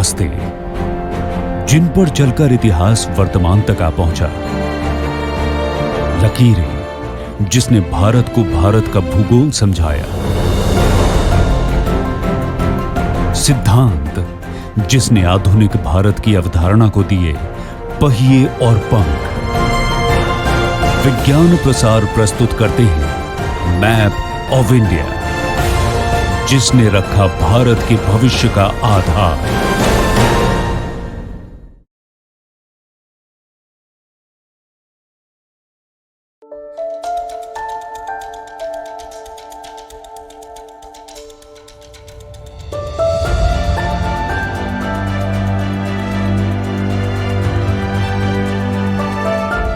रास्ते जिन पर चलकर इतिहास वर्तमान तक आ पहुंचा, लकीरें जिसने भारत को भारत का भूगोल समझाया, सिद्धांत जिसने आधुनिक भारत की अवधारणा को दिए पहिए और पंख। विज्ञान प्रसार प्रस्तुत करते हैं मैप ऑफ इंडिया, जिसने रखा भारत के भविष्य का आधार।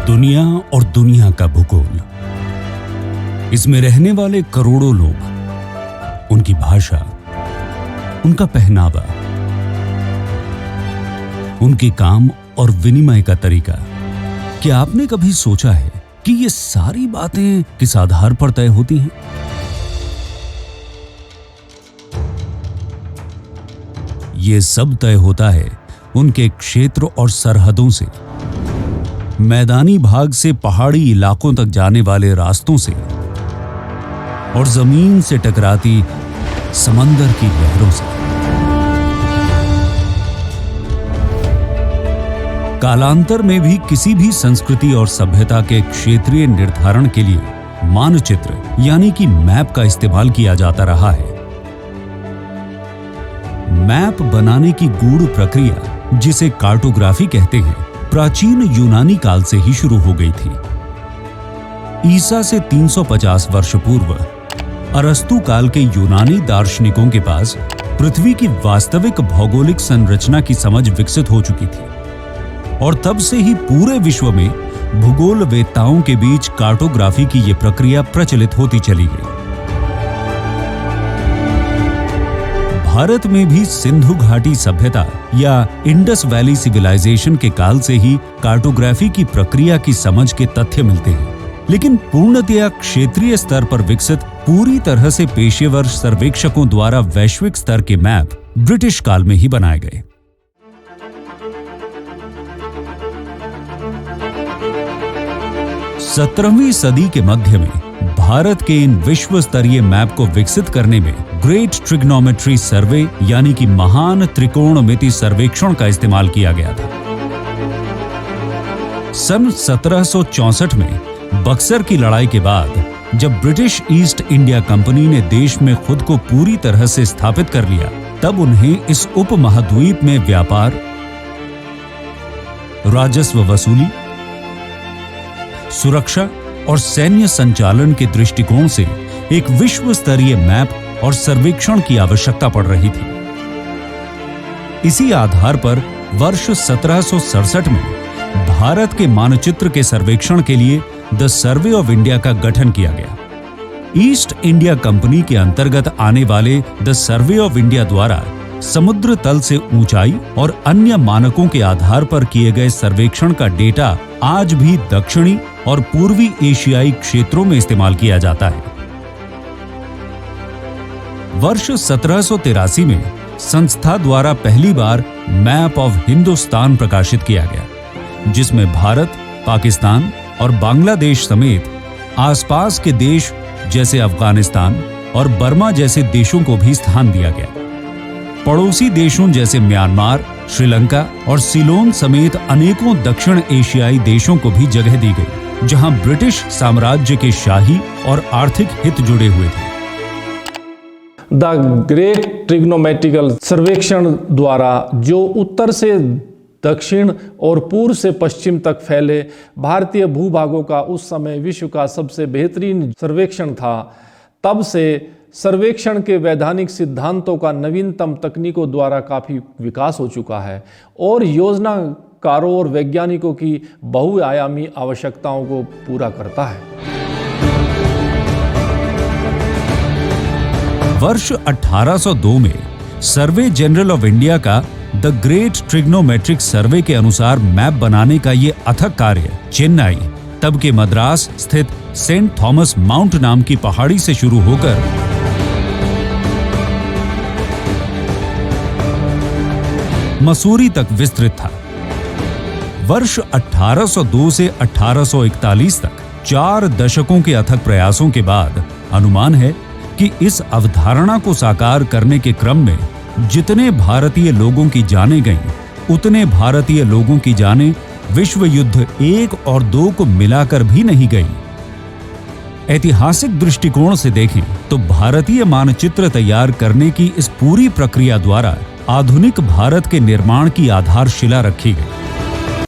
दुनिया और दुनिया का भूगोल, इसमें रहने वाले करोड़ों लोग, उनकी भाषा, उनका पहनावा, उनके काम और विनिमय का तरीका। क्या आपने कभी सोचा है कि ये सारी बातें किस आधार पर तय होती हैं? ये सब तय होता है उनके क्षेत्र और सरहदों से, मैदानी भाग से पहाड़ी इलाकों तक जाने वाले रास्तों से, और जमीन से टकराती समंदर की लहरों से। कालांतर में भी किसी भी संस्कृति और सभ्यता के क्षेत्रीय निर्धारण के लिए मानचित्र यानी कि मैप का इस्तेमाल किया जाता रहा है। मैप बनाने की गूढ़ प्रक्रिया, जिसे कार्टोग्राफी कहते हैं, प्राचीन यूनानी काल से ही शुरू हो गई थी। ईसा से 350 वर्ष पूर्व अरस्तु काल के यूनानी दार्शनिकों के पास पृथ्वी की वास्तविक भौगोलिक संरचना की समझ विकसित हो चुकी थी, और तब से ही पूरे विश्व में भूगोल वेत्ताओं के बीच कार्टोग्राफी की यह प्रक्रिया प्रचलित होती चली गई। भारत में भी सिंधु घाटी सभ्यता या इंडस वैली सिविलाइजेशन के काल से ही कार्टोग्राफी की प्रक्रिया की समझ के तथ्य मिलते हैं, लेकिन पूर्णतया क्षेत्रीय स्तर पर विकसित पूरी तरह से पेशेवर सर्वेक्षकों द्वारा वैश्विक स्तर के मैप ब्रिटिश काल में ही बनाए गए। सत्रहवीं सदी के मध्य में भारत के इन विश्व स्तरीय मैप को विकसित करने में ग्रेट ट्रिग्नोमेट्री सर्वे यानी कि महान त्रिकोणमिति सर्वेक्षण का इस्तेमाल किया गया था। सन 1764 में बक्सर की लड़ाई के बाद जब ब्रिटिश ईस्ट इंडिया कंपनी ने देश में खुद को पूरी तरह से स्थापित कर लिया, तब उन्हें इस उपमहाद्वीप में व्यापार, राजस्व वसूली, सुरक्षा और सैन्य संचालन के दृष्टिकोण से एक विश्व स्तरीय मैप और सर्वेक्षण की आवश्यकता पड़ रही थी। इसी आधार पर वर्ष 1767 में भारत के मानचित्र के सर्वेक्षण के लिए द सर्वे ऑफ इंडिया का गठन किया गया। ईस्ट इंडिया कंपनी के अंतर्गत आने वाले द सर्वे ऑफ इंडिया द्वारा समुद्र तल से ऊंचाई और अन्य मानकों के आधार पर किए गए सर्वेक्षण का डेटा आज भी दक्षिणी और पूर्वी एशियाई क्षेत्रों में इस्तेमाल किया जाता है। वर्ष 1783 में संस्था द्वारा पहली बार मैप ऑफ हिंदुस्तान प्रकाशित किया गया, जिसमें भारत, पाकिस्तान और बांग्लादेश समेत आसपास के देश जैसे अफगानिस्तान और बर्मा जैसे देशों को भी स्थान दिया गया। पड़ोसी देशों जैसे म्यांमार, श्रीलंका और सीलोन समेत अनेकों दक्षिण एशियाई देशों को भी जगह दी गई, जहां ब्रिटिश साम्राज्य के शाही और आर्थिक हित जुड़े हुए थे। द ग्रेट ट्रिग्नोमेट्रिकल सर्वेक्षण द्वारा जो उत्तर से दक्षिण और पूर्व से पश्चिम तक फैले भारतीय भूभागों का उस समय विश्व का सबसे बेहतरीन सर्वेक्षण था, तब से सर्वेक्षण के वैधानिक सिद्धांतों का नवीनतम तकनीकों द्वारा काफ़ी विकास हो चुका है और योजनाकारों और वैज्ञानिकों की बहुआयामी आवश्यकताओं को पूरा करता है। वर्ष 1802 में सर्वे जनरल ऑफ इंडिया का द ग्रेट ट्रिग्नोमेट्रिक सर्वे के अनुसार मैप बनाने का ये अथक कार्य चेन्नई, तब के मद्रास स्थित सेंट थॉमस माउंट नाम की पहाड़ी से शुरू होकर मसूरी तक विस्तृत था। वर्ष 1802 से 1841 तक 4 दशकों के अथक प्रयासों के बाद अनुमान है कि इस अवधारणा को साकार करने के क्रम में जितने भारतीय लोगों की जानें गईं, उतने भारतीय लोगों की जानें विश्व युद्ध 1 और 2 को मिलाकर भी नहीं गईं। ऐतिहासिक दृष्टिकोण से देखें तो भारतीय मानचित्र तैयार करने की इस पूरी प्रक्रिया द्वारा आधुनिक भारत के निर्माण की आधारशिला रखी गई।